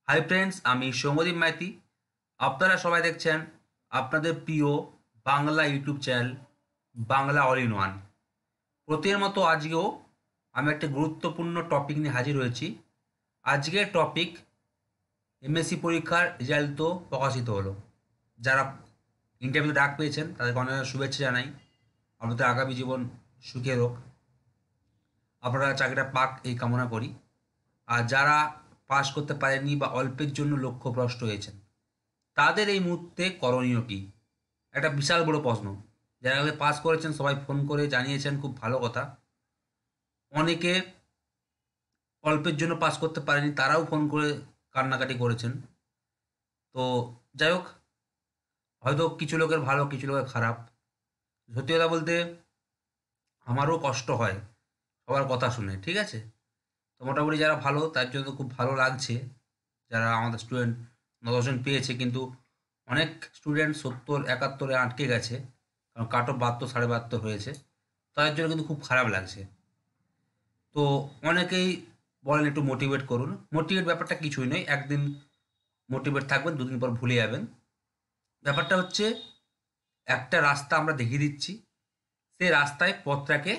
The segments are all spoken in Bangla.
হাই ফ্রেন্ডস, আমি সৌম্যদীপ মাইতি। আপনারা সবাই দেখছেন আপনাদের প্রিয় Bangla YouTube channel Bangla all in one. প্রতিদিনের মতো আজকেও আমি একটা গুরুত্বপূর্ণ টপিক নিয়ে হাজির হয়েছি। আজকের টপিক এমএসসি পরীক্ষার রেজাল্ট তো প্রকাশিত হলো। যারা ইন্টারভিউ ডাক পেয়েছেন তাদেরকে অনেক শুভেচ্ছা জানাই। আপনাদের আগামী জীবন সুখের হোক, আপনারা চাকরিটা পাক এই কামনা করি। আর যারা পাস করতে পারেননি বা অল্পের জন্য লক্ষ্যভ্রষ্ট হয়েছেন তাদের এই মুহূর্তে করণীয় কী, একটা বিশাল বড় প্রশ্ন। যারা পাস করেছেন সবাই ফোন করে জানিয়েছেন, খুব ভালো কথা। অনেকে অল্পের জন্য পাস করতে পারেনি, তারাও ফোন করে কান্নাকাটি করেছেন। তো যাই হোক, হয়তো কিছু লোকের ভালো কিছু লোকের খারাপ। সত্যি কথা বলতে আমারও কষ্ট হয় সবার কথা শুনে, ঠিক আছে। তো মোটামুটি যারা ভালো তার জন্য খুব ভালো লাগছে। যারা আমাদের স্টুডেন্ট 9 জন পেয়েছে, কিন্তু অনেক স্টুডেন্ট 70-71-এ আটকে গেছে, কারণ কাট অফ 72-72 হয়েছে। তাদের জন্য কিন্তু খুব খারাপ লাগছে। তো অনেকেই বলেন একটু মোটিভেট করুন। মোটিভেট ব্যাপারটা কিছুই নয়, একদিন মোটিভেট থাকবেন, দুদিন পর ভুলে যাবেন। ব্যাপারটা হচ্ছে একটা রাস্তা আমরা দেখিয়ে দিচ্ছি, সেই রাস্তায় পথটাকে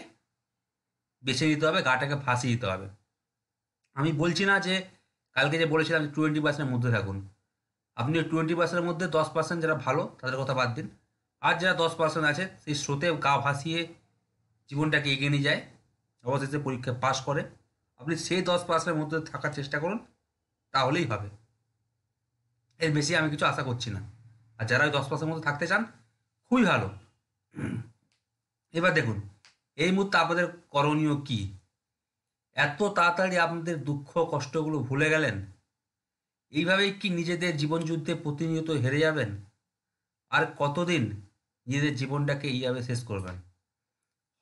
বেছে নিতে হবে, গাটাকে ফাঁসিয়ে দিতে হবে। আমি বলছি না যে কালকে যে বলেছিলাম 20% মধ্যে থাকুন। আপনি 20%-এর মধ্যে 10% যারা ভালো তাদের কথা বাদ দিন। আর যারা 10% আছে সেই স্রোতে গা ভাসিয়ে জীবনটাকে এগিয়ে নিয়ে যায়, অবশেষে পরীক্ষায় পাশ করে, আপনি সেই 10%-এর মধ্যে থাকার চেষ্টা করুন, তাহলেই হবে। এর বেশি আমি কিছু আশা করছি না। আর যারা ওই 10%-এর মধ্যে থাকতে চান, খুবই ভালো। এবার দেখুন, এই মুহূর্তে আপনাদের করণীয় কি? এত তাড়াতাড়ি আপনাদের দুঃখ কষ্টগুলো ভুলে গেলেন? এইভাবেই কি নিজেদের জীবনযুদ্ধে প্রতিনিয়ত হেরে যাবেন? আর কতদিন নিজেদের জীবনটাকে এইভাবে শেষ করবেন?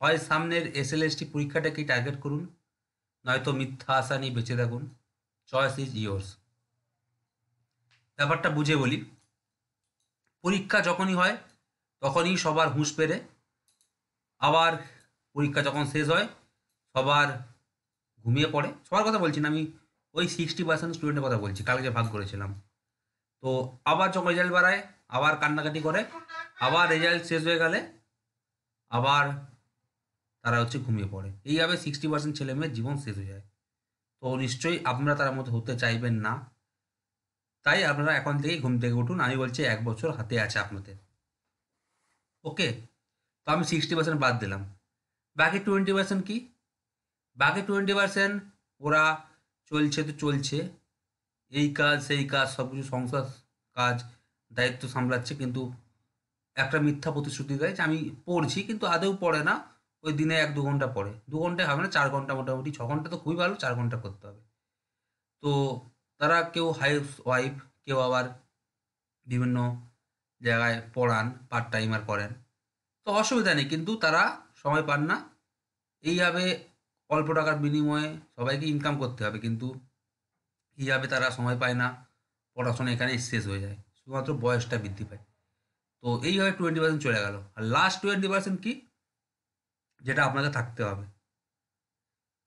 হয় সামনের এসএলএসটি পরীক্ষাটাকে টার্গেট করুন, নয়তো মিথ্যা আশা নিয়ে বেঁচে থাকুন। Choice is yours. ব্যাপারটা বুঝে বলি। পরীক্ষা যখনই হয় তখনই সবার হুঁশ ফেরে। আবার পরীক্ষা যখন শেষ হয় সবার ঘুমিয়ে পড়ে। সবার কথা বলছি না আমি, ওই 60% স্টুডেন্টের কথা বলছি, কালকে ভাগ করেছিলাম। তো আবার যখন রেজাল্ট বাড়ায় আবার কান্নাকাটি করে, আবার রেজাল্ট শেষ হয়ে গেলে আবার তারা ঘুমিয়ে পড়ে। এইভাবে 60% ছেলেমেয়ের জীবন শেষ হয়ে যায়। তো নিশ্চয়ই আপনারা তার মধ্যে হতে চাইবেন না। তাই আপনারা এখন থেকেই ঘুম থেকে উঠুন। আমি বলছি 1 বছর হাতে আছে আপনাদের। ওকে, তো আমি 60% বাদ দিলাম। বাকি 20% কি? বাকি 20% ওরা চলছে তো চলছে, এই কাজ সেই কাজ সব কিছু, সংসার কাজ, দায়িত্ব সামলাচ্ছে, কিন্তু একটা মিথ্যা প্রতিশ্রুতি দেয় যে আমি পড়ছি, কিন্তু আদৌ পড়ে না। ওই দিনে 1-2 ঘন্টা পড়ে, 2 ঘন্টায় হবে না, 4 ঘন্টা, মোটামুটি 6 ঘন্টা তো খুবই ভালো, 4 ঘন্টা করতে হবে। তো তারা কেউ হাউস ওয়াইফ, কেউ আবার বিভিন্ন জায়গায় পড়ান, পার্ট টাইমার করেন। তো অসুবিধা নেই, কিন্তু তারা সময় পান না। এইভাবে অল্প টাকার বিনিময়ে সবাইকে ইনকাম করতে হবে, কিন্তু এইভাবে তারা সময় পায় না। পড়াশোনা এখানেই শেষ হয়ে যায়, শুধুমাত্র বয়সটা বৃদ্ধি পায়। তো এইভাবে 20% চলে গেল। আর লাস্ট 20% কি, যেটা আপনাকে থাকতে হবে।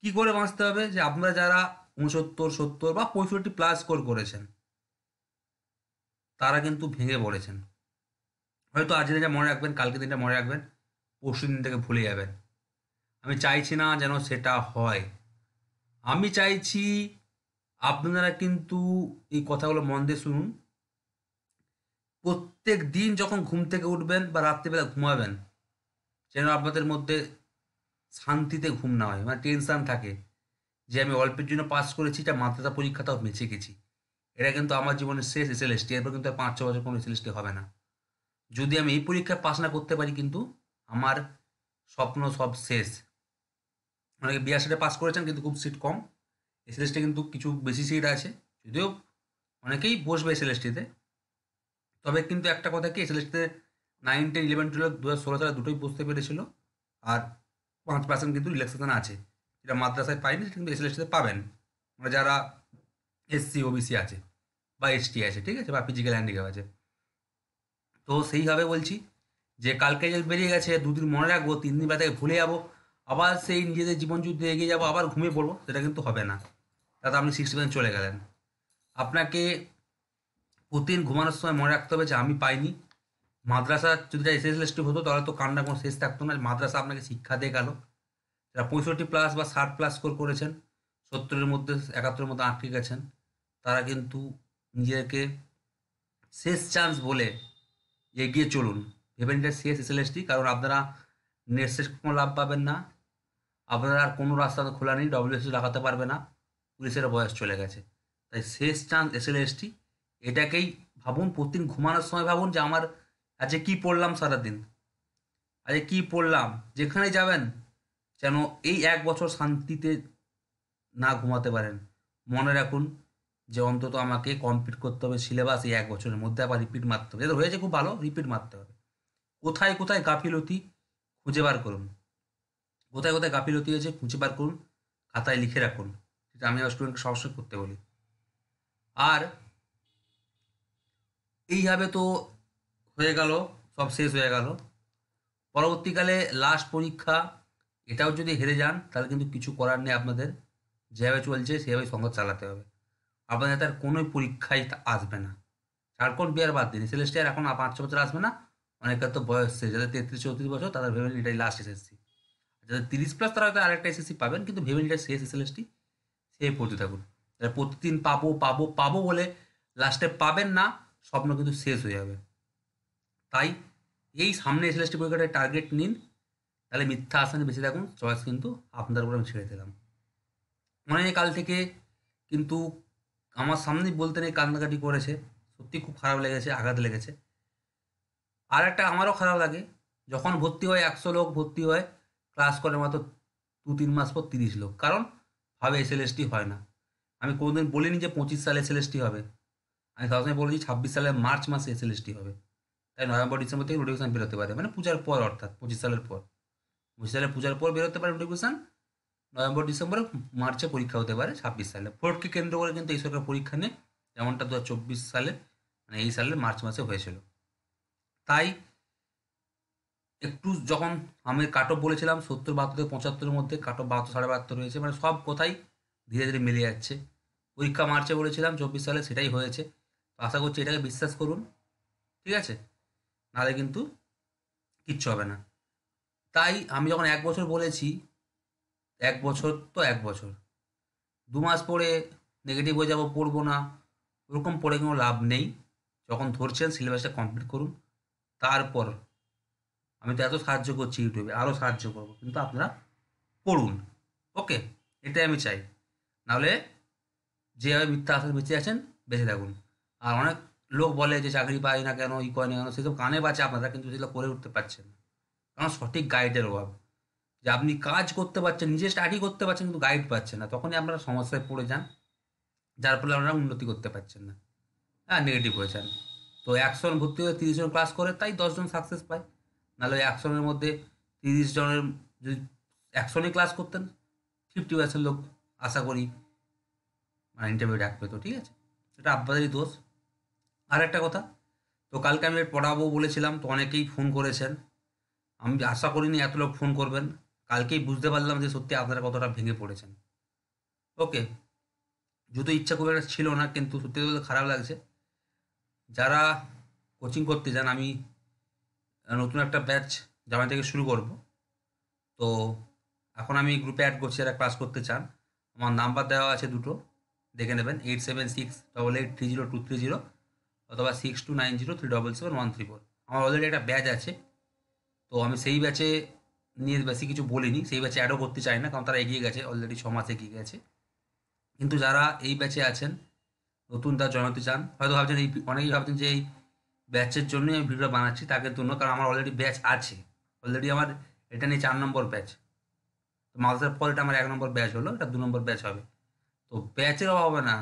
কি করে বাঁচতে হবে? যে আপনারা যারা 69, 70 বা 65+ স্কোর করেছেন, তারা কিন্তু ভেঙে পড়েছেন। হয়তো আজকের দিনটা মনে রাখবেন, কালকে দিনটা মনে রাখবেন, পরশু দিন থেকে ভুলে যাবেন। আমি চাইছি না যেন সেটা হয়। আমি চাইছি আপনারা কিন্তু এই কথাগুলো মন দিয়ে শুনুন। প্রত্যেক দিন যখন ঘুম থেকে উঠবেন বা রাত্রিবেলা ঘুমাবেন, যেন আপনাদের মধ্যে শান্তিতে ঘুম না হয়, মানে টেনশন থাকে যে আমি অল্পের জন্য পাস করেছি, এটা মাদ্রাসা পরীক্ষাটাও বেঁচে গেছি। এটা কিন্তু আমার জীবনের শেষ এসএলএসটি, এরপর কিন্তু আর 5-6 বছর কোনো এসএলএসটি হবে না। যদি আমি এই পরীক্ষায় পাস না করতে পারি, কিন্তু আমার স্বপ্ন সব শেষ। অনেকে 82-এ পাস করেছেন, কিন্তু খুব সিট কম। এসএলএসটি কিন্তু কিছু বেশি সিট আছে, যদিও অনেকেই বসবে এসএলএসটিতে। তবে কিন্তু একটা কথা কি, এসএলএসটিতে 9, 10, 11, 12 2016 সালে দুটোই বসতে পেরেছিল। আর 5% কিন্তু রিল্যাক্সেশন আছে, যেটা মাদ্রাসায় পাইনি, সেটা কিন্তু এসএলএসটিতে পাবেন। মানে যারা এসসি ওবিসি আছে বা এসটি আছে, ঠিক আছে, বা ফিজিক্যাল হ্যান্ডিক্যাপ আছে। তো সেইভাবে বলছি যে কালকে যে বেরিয়ে গেছে, দুদিন মনে রাখবো, 3 দিন বাদে ভুলে যাবো, আবার সেই নিজেদের জীবন যুদ্ধে এগিয়ে যাবো, আবার ঘুমিয়ে পড়বো, সেটা কিন্তু হবে না। তাতে আপনি 60% চলে গেলেন। আপনাকে প্রতিদিন ঘুমানোর সময় মনে রাখতে হবে যে আমি পাইনি। মাদ্রাসা যদি এসএসএলএসটি হতো তাহলে তো কান্না কোনো শেষ থাকতো না। মাদ্রাসা আপনাকে শিক্ষা দিয়ে গেল। যারা 65+ বা 60+ স্কোর করেছেন, 70-এর মধ্যে 71-এর মধ্যে আটকে গেছেন, তারা কিন্তু নিজেকে শেষ চান্স বলে এগিয়ে চলুন। ভেবে নিন শেষ এসএলএসটি, কারণ আপনারা নেট শেষ কোনো লাভ পাবেন না। আপনারা আর কোনো রাস্তা তো খোলা নেই, ডব্লিউএসসি লাগাতে পারবে না, পুলিশের বয়স চলে গেছে। তাই শেষ চান্স এসএলএসটি, এটাকেই ভাবুন। প্রতিদিন ঘুমানোর সময় ভাবুন যে আমার আজকে কী পড়লাম সারাদিন, আজকে কী পড়লাম। যেখানে যাবেন যেন এই 1 বছর শান্তিতে না ঘুমাতে পারেন। মনে রাখুন যে অন্তত আমাকে কমপ্লিট করতে হবে সিলেবাস এই 1 বছরের মধ্যে, আবার রিপিট মারতে হবে। এটা হয়েছে খুব ভালো, রিপিট মারতে হবে। কোথায় কোথায় গাফিলতি খুঁজে বার করুন, কোথায় কোথায় গাফিলতি হয়েছে খুঁজে বার করুন, খাতায় লিখে রাখুন। যেটা আমি আমার স্টুডেন্টকে সবসময় করতে বলি। আর এইভাবে তো হয়ে গেল, সব শেষ হয়ে গেল। পরবর্তীকালে লাস্ট পরীক্ষা, এটাও যদি হেরে যান তাহলে কিন্তু কিছু করার নেই আপনাদের। যেভাবে চলছে সেভাবে সংঘাত চালাতে হবে। আপনাদের তার কোনোই পরীক্ষাই আসবে না। ঝাড়খণ্ড বিহার বাদ দিন, সেলেস্টিয়ার এখন 5-6 বছর আসবে না। অনেকের তো বয়স শেষ, যাদের 33-34 বছর তাদের ভেবে নিন এটাই লাস্ট এসএসসি। যাদের 30+ তারা হয়তো আরেকটা এসএসসি পাবেন, কিন্তু ভেবে নিন এটা শেষ এসএলএসটি। সেই পড়তে থাকুন। তাহলে প্রতিদিন পাবো পাবো পাবো বলে লাস্টে পাবেন না, স্বপ্ন কিন্তু শেষ হয়ে যাবে। তাই এই সামনে এসএলএসটি পরীক্ষাটায় টার্গেট নিন, তাহলে মিথ্যা আশা নিয়ে বেঁচে থাকুন। চয়েস কিন্তু আপনার উপর আমি ছেড়ে দিলাম। অনেক কাল থেকে কিন্তু আমার সামনেই বলতে নেই কান্নাকাটি করেছে, সত্যি খুব খারাপ লেগেছে, আঘাত লেগেছে। আর একটা আমারও খারাপ লাগে, যখন ভর্তি হয় 100 লোক ভর্তি হয়, ক্লাস করে মাত্র 2-3 মাস পর 30 লোক, কারণ ভাবে এসএলএসটি হয় না। আমি কোনোদিন বলিনি যে 25 সালে এসএলএসটি হবে, আমি সবসময় বলেছি 26 সালের মার্চ মাসে এসএলএসটি হবে। তাই নভেম্বর ডিসেম্বর থেকে নোটিফিকেশন বেরোতে পারে, মানে পূজার পর, অর্থাৎ 25 সালের পর। 25 সালে পূজার পর বেরোতে পারে নোটিফিকেশন, নভেম্বর ডিসেম্বরে, মার্চে পরীক্ষা হতে পারে 26 সালে। ভোটকে কেন্দ্র করে কিন্তু এই সরকার পরীক্ষা নেই, যেমনটা 2024 সালে, মানে এই সালের মার্চ মাসে হয়েছিল। তাই একটু যখন আমি কাট অফ বলেছিলাম 70-72 থেকে 75-এর মধ্যে, কাট অফ 72-72.5 হয়েছে, মানে সব কথাই ধীরে ধীরে মিলে যাচ্ছে। পরীক্ষা মার্চে বলেছিলাম 24 সালে, সেটাই হয়েছে। তো আশা করছি এটাকে বিশ্বাস করুন, ঠিক আছে? নাহলে কিন্তু কিচ্ছু হবে না। তাই আমি যখন 1 বছর বলেছি, 1 বছর তো 1 বছর, 2 মাস পরে নেগেটিভ হয়ে যাবো, পড়বো না, ওরকম পড়ে কোনো লাভ নেই। যখন ধরছেন সিলেবাসটা কমপ্লিট করুন। তারপর আমি তো এত সাহায্য করছি ইউটিউবে, আরও সাহায্য করবো, কিন্তু আপনারা পড়ুন। ওকে, এটাই আমি চাই। নাহলে যেভাবে মিথ্যা আশায় বেঁচে আছেন, বেঁচে থাকুন। আর অনেক লোক বলে যে চাকরি পায় না কেন, ই করে না কেন, সেসব কানে বাজে আপনারা, কিন্তু সেগুলো করে উঠতে পারছেন না, কারণ সঠিক গাইডের অভাব। যে আপনি কাজ করতে পারছেন, নিজে স্টাডি করতে পারছেন, কিন্তু গাইড পাচ্ছেন না, তখনই আপনারা সমস্যায় পড়ে যান, যার ফলে আপনারা উন্নতি করতে পারছেন না। হ্যাঁ, নেগেটিভ হয়ে যান। তো 100 জন ভর্তি হয়ে 30 জন ক্লাস করে, তাই 10 জন সাকসেস পায়। নাহলে ওই 100 জনের মধ্যে 30 জনের যদি 100 জনই ক্লাস করতেন, 50% লোক আশা করি মানে ইন্টারভিউ ডাকবে। তো ঠিক আছে, এটা আপনাদেরই দোষ। আর একটা কথা, তো কালকে আমি পড়াবো বলেছিলাম, তো অনেকেই ফোন করেছেন। আমি আশা করিনি এত লোক ফোন করবেন। কালকেই বুঝতে পারলাম যে সত্যি আপনারা কতটা ভেঙে পড়েছেন। ওকে, যদিও ইচ্ছা খুব একটা ছিল না, কিন্তু সত্যি বলতে খারাপ লাগছে। যারা কোচিং করতে যান, আমি নতুন একটা ব্যাচ জামাই থেকে শুরু করব। তো এখন আমি গ্রুপে অ্যাড করছি, যারা ক্লাস করতে চান। আমার নাম্বার দেওয়া আছে দুটো, দেখে নেবেন, 876888302330, অথবা 6290377134। আমার অলরেডি একটা ব্যাচ আছে, তো আমি সেই ব্যাচে নিয়ে বেশি কিছু বলিনি, সেই ব্যাচে অ্যাডও করতে চাই না, কারণ তারা এগিয়ে গেছে, অলরেডি 6 মাস এগিয়ে গেছে। কিন্তু যারা এই ব্যাচে আছেন, নতুন তারা জয়েন হতে চান, হয়তো ভাবছেন এই, অনেকেই ভাবছেন যে এই ব্যাচের জন্যই আমি ভিডিও বানাচ্ছি, তাকে জন্য, কারণ আমার অলরেডি ব্যাচ আছে। অলরেডি আমার এটা নিয়ে 4 নম্বর ব্যাচ। তো মাদ্রাসার পর এটা আমার 1 নম্বর ব্যাচ হলো, এটা 2 নম্বর ব্যাচ হবে। তো ব্যাচের অভাব হবে না,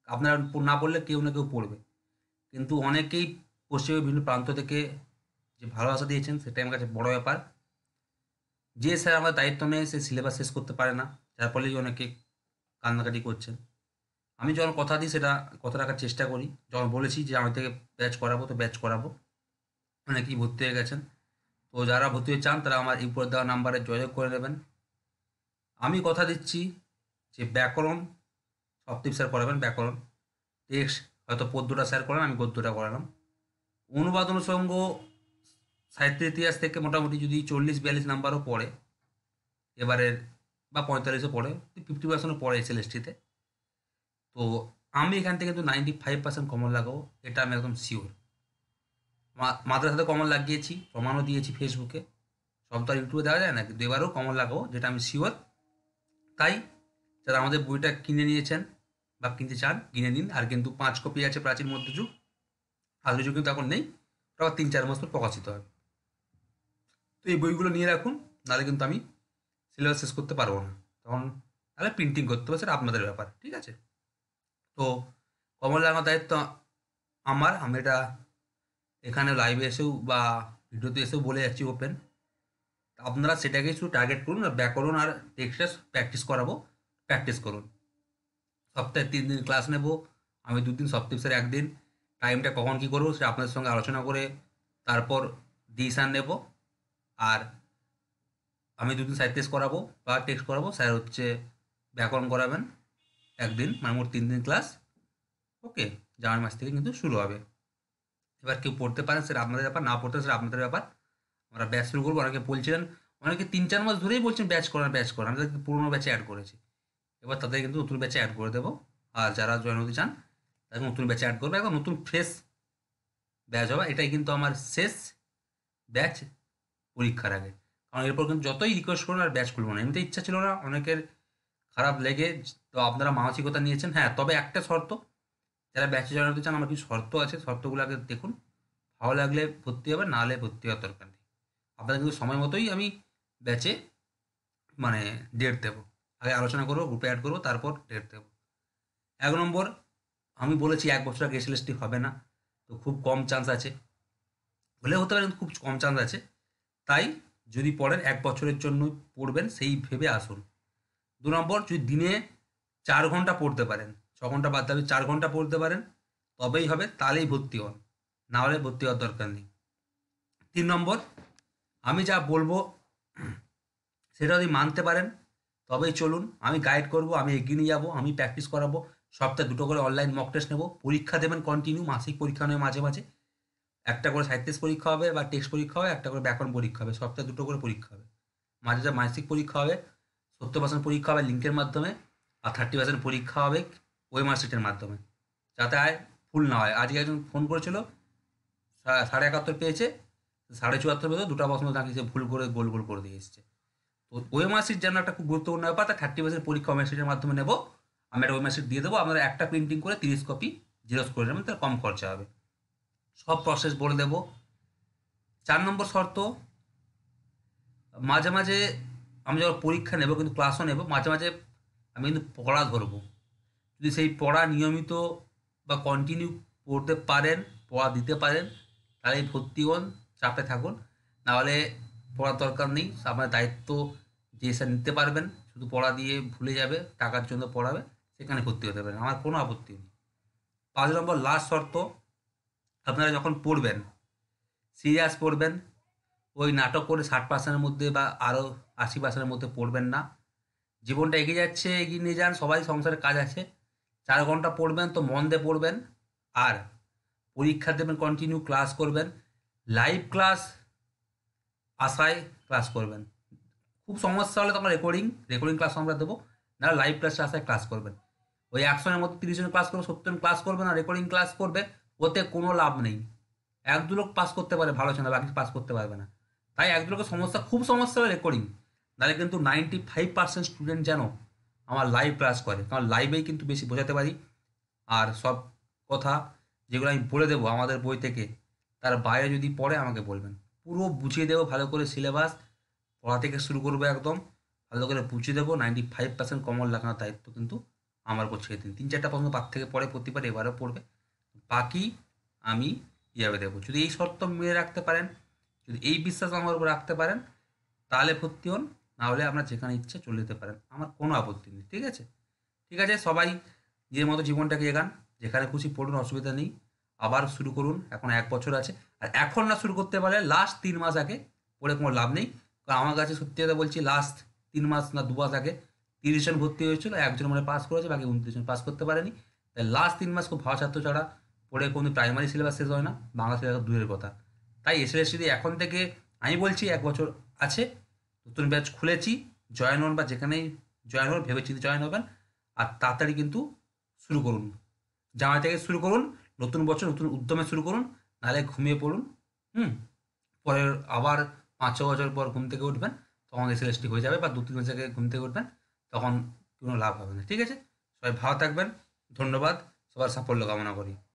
আপনারা না পড়লে কেউ না কেউ পড়বে। কিন্তু অনেকেই পশ্চিমের বিভিন্ন প্রান্ত থেকে যে ভালোবাসা দিয়েছেন, সেটাই আমার কাছে বড় ব্যাপার। যে স্যার আমার দায়িত্ব নেয়, সে সিলেবাস শেষ করতে পারে না, যার ফলেই অনেকে কান্নাকাটি করছেন। আমি যখন কথা দিই সেটা কথা রাখার চেষ্টা করি। যখন বলেছি যে আমি থেকে ব্যাচ করাবো, তো ব্যাচ করাবো। অনেকেই ভর্তি হয়ে গেছেন। তো যারা ভর্তি হতে চান তারা আমার এই উপরে দেওয়া নাম্বারে যোগাযোগ করে নেবেন। আমি কথা দিচ্ছি যে ব্যাকরণ সপ্তম স্যার পড়াবেন, ব্যাকরণ। টেক্সট হয়তো পদ্যটা স্যার করান, আমি গদ্যটা করালাম। অনুবাদ অনুষঙ্গ সাহিত্য ইতিহাস থেকে মোটামুটি যদি 40-42 নাম্বারও পড়ে এবারের, বা 45ও পড়ে, 50% পড়ে এসএলএসটিতে, তো আমি এখান থেকে কিন্তু 95% কমন লাগাবো, এটা আমি একদম শিওর। মাদ্রাসাতে কমন লাগিয়েছি, প্রমাণও দিয়েছি ফেসবুকে, সব তো আর ইউটিউবে দেওয়া যায় না, কিন্তু এবারেও কমন লাগাবো, যেটা আমি শিওর। তাই যারা আমাদের বইটা কিনে নিয়েছেন বা কিনতে চান কিনে নিন। আর কিন্তু 5 কপি আছে প্রাচীন মধ্যযুগ, আধুনিক যুগ কিন্তু এখন নেই, ওটা আবার 3-4 মাস পর প্রকাশিত হবে। তো এই বইগুলো নিয়ে রাখুন, নাহলে কিন্তু আমি সিলেবাস শেষ করতে পারবো না তখন, তাহলে প্রিন্টিং করতে হবে, সেটা আপনাদের ব্যাপার, ঠিক আছে। তো কমন লাগানোর দায়িত্ব আমি এটা এখানে লাইভে এসেও বা ভিডিওতে এসেও বলে যাচ্ছি ওপেন, আপনারা সেটাকেই শুধু টার্গেট করুন, আর ব্যাকরণ আর টেক্সট প্র্যাকটিস করাবো, প্র্যাকটিস করুন। সপ্তাহে 3 দিন ক্লাস নেব, আমি 2 দিন, সপ্তাহে স্যার 1 দিন। টাইমটা কখন কী করবো সেটা আপনাদের সঙ্গে আলোচনা করে তারপর ডিসিশান নেব। আর আমি 2 দিন সাহিত্য করাবো বা টেক্সট করাবো, স্যার হচ্ছে ব্যাকরণ করাবেন 1 দিন, মানে মোট 3 দিন ক্লাস। ওকে, জানুয়ারি মাস থেকে কিন্তু শুরু হবে। এবার কেউ পড়তে পারেন সেটা আপনাদের ব্যাপার, না পড়তে সেটা আপনাদের ব্যাপার। আমরা ব্যাচ শুরু করবো, অনেকে বলছিলেন, অনেকে 3-4 মাস ধরেই বলছেন ব্যাচ করান ব্যাচ করান, আমি তাদেরকে পুরোনো ব্যাচে অ্যাড করেছি, এবার তাদের কিন্তু নতুন ব্যাচে অ্যাড করে দেবো। আর যারা জয়েন হতে চান তাদের নতুন ব্যাচে অ্যাড করবে, একদম নতুন ফ্রেশ ব্যাচ হবে। এটাই কিন্তু আমার শেষ ব্যাচ পরীক্ষার আগে, কারণ এরপর কিন্তু যতই রিকোয়েস্ট করুন আর ব্যাচ খুলবো না, এমনিতে ইচ্ছা ছিল না, অনেকের খারাপ লেগে, তো আপনারা মানসিকতা নিয়েছেন। হ্যাঁ, তবে একটা শর্ত, যারা ব্যাচে জয়েন হতে চান আমার কিছু শর্ত আছে, শর্তগুলো আগে দেখুন, ভালো লাগলে ভর্তি হবে, না হলে ভর্তি হওয়ার দরকার নেই। আপনাদের কিন্তু সময় মতোই আমি ব্যাচে মানে ডেট দেবো, আগে আলোচনা করবো, গ্রুপে অ্যাড করবো, তারপর ডেট দেবো। 1 নম্বর, আমি বলেছি 1 বছর আগে এসএলএসটি হবে না, তো খুব কম চান্স আছে, হলে হতে পারে কিন্তু খুব কম চান্স আছে। তাই যদি পড়েন 1 বছরের জন্য পড়বেন সেই ভেবে আসুন। 2 নম্বর, যদি দিনে 4 ঘন্টা পড়তে পারেন, 6 ঘন্টা বাদ দাবি 4 ঘন্টা পড়তে পারেন, তবেই হবে, তাহলেই ভর্তি হন, না হলে ভর্তি হওয়ার দরকার নেই। 3 নম্বর, আমি যা বলবো সেটা যদি মানতে পারেন তবেই চলুন, আমি গাইড করব, আমি এগিয়ে নিয়ে যাবো, আমি প্র্যাকটিস করাবো। সপ্তাহে 2টো করে অনলাইন মক টেস্ট নেবো, পরীক্ষা দেবেন কন্টিনিউ, মাসিক পরীক্ষা নয়, মাঝে মাঝে একটা করে সাহিত্য পরীক্ষা হবে বা টেক্সট পরীক্ষা হবে, একটা করে ব্যাকরণ পরীক্ষা হবে, সপ্তাহে 2টো করে পরীক্ষা হবে। মাঝে যা মাসিক পরীক্ষা হবে, 70% পরীক্ষা হবে লিঙ্কের মাধ্যমে, আর 30% পরীক্ষা হবে ওয়েমার্কশিটের মাধ্যমে, যাতে আয় ভুল না হয়। আজকে একজন ফোন করেছিল, 71.5 পেয়েছে, 74.5 পেয়েছে, 2টা প্রশ্ন তাকে সে ভুল করে গোল গোল করে দিয়ে এসছে। তো ওয়েমার্কশিট যেন একটা খুব গুরুত্বপূর্ণ ব্যাপার, তার 30% পরীক্ষা ওয়েমার্কশিটের মাধ্যমে নেব, আমি একটা ওয়েমার্কশিট দিয়ে দেবো, আপনারা একটা প্রিন্টিং করে 30 কপি জেরক্স করে নেবেন, তার কম খরচা হবে, সব প্রসেস বলে দেবো। 4 নম্বর শর্ত, মাঝে মাঝে আমি যখন পরীক্ষা নেব কিন্তু ক্লাসও নেব, মাঝে মাঝে আমি কিন্তু পড়া ধরবো, যদি সেই পড়া নিয়মিত বা কন্টিনিউ পড়তে পারেন, পড়া দিতে পারেন, তাহলে ভর্তি হন, চাপে থাকুন, নাহলে পড়ার দরকার নেই, আপনার দায়িত্ব যে স্যার নিতে পারবেন, শুধু পড়া দিয়ে ভুলে যাবে, টাকার জন্য পড়াবে, সেখানে ভর্তি হতে পারেন, আমার কোনো আপত্তি নেই। 5 নম্বর লাস্ট শর্ত, আপনারা যখন পড়বেন সিরিয়াস পড়বেন, ওই নাটক করে 60%-এর মধ্যে বা আরও 80%-এর মধ্যে পড়বেন না। জীবনটা এগিয়ে যাচ্ছে, এগিয়ে নিয়ে যান, সবাই সংসারে কাজ আছে, 4 ঘন্টা পড়বেন তো মন দিয়ে পড়বেন, আর পরীক্ষা দেবেন, কন্টিনিউ ক্লাস করবেন, লাইভ ক্লাস আশায় ক্লাস করবেন, খুব সমস্যা হলে তখন রেকর্ডিং ক্লাস আমরা দেবো, না লাইভ ক্লাসে আশায় ক্লাস করবেন। ওই 100 জনের মধ্যে 30 জন ক্লাস করবে, 70 জন ক্লাস করবে না, রেকর্ডিং ক্লাস করবে, ওতে কোনো লাভ নেই। 1-2 লোক পাস করতে পারে ভালো ছিল, বাকি পাস করতে পারবে না। তাই 1-2 লোকের সমস্যা, খুব সমস্যা হলে রেকর্ডিং, নাহলে কিন্তু 95% স্টুডেন্ট যেন আমার লাইভ ক্লাস করে, কারণ লাইভেই কিন্তু বেশি বোঝাতে পারি। আর সব কথা যেগুলো আমি বলে দেবো আমাদের বই থেকে, তার বাইরে যদি পড়ে আমাকে বলবেন, পুরো বুঝিয়ে দেবো ভালো করে, সিলেবাস পড়া থেকে শুরু করবো, একদম ভালো করে বুঝিয়ে দেবো। 95% কমন লাগানোর দায়িত্ব কিন্তু আমার উপর ছেড়ে দিন। 3-4টা প্রশ্ন পার থেকে পড়ে প্রতিবার, এবারও পড়বে, বাকি আমি ইয়ে দেবো। যদি এই শর্ত মেনে রাখতে পারেন, যদি এই বিশ্বাস আমার উপর রাখতে পারেন, তাহলে ভর্তি হন, না হলে আপনার যেখানে ইচ্ছে চলে যেতে পারেন, আমার কোনো আপত্তি নেই, ঠিক আছে। ঠিক আছে, সবাই নিজের মতো জীবনটাকে এগান, যেখানে খুশি পড়ুন, অসুবিধা নেই, আবার শুরু করুন, এখন 1 বছর আছে। আর এখন না শুরু করতে পারলে লাস্ট 3 মাস আগে পড়ে কোনো লাভ নেই, কারণ আমার কাছে সত্যি কথা বলছি, লাস্ট 3 মাস না 2 মাস আগে 30 জন ভর্তি হয়েছিল, একজন মানে পাস করেছে, বাকি 29 জন পাস করতে পারেনি। তাই লাস্ট 3 মাস খুব ভালো ছাত্র ছাড়া পড়ে কোনো প্রাইমারি সিলেবাস শেষ হয় না, বাংলা সিলেবাস দূরের কথা। তাই এসএলএসটি দিয়ে এখন থেকে আমি বলছি 1 বছর আছে, নতুন ব্যাচ খুলেছি, জয়েন হন বা যেখানেই জয়েন হন ভেবে চিন্তে জয়েন হবেন, আর তাড়াতাড়ি কিন্তু শুরু করুন, জানুয়ারি থেকে শুরু করুন, নতুন বছর নতুন উদ্যমে শুরু করুন, নাহলে ঘুমিয়ে পড়ুন। হুম পরের আবার 5-6 বছর পর ঘুম থেকে উঠবেন, তখন এসএলএসটি হয়ে যাবে, বা 2-3 মাস আগে ঘুম থেকে উঠবেন, তখন কোনো লাভ হবে না। ঠিক আছে, সবাই ভালো থাকবেন, ধন্যবাদ, সবার সাফল্য কামনা করি।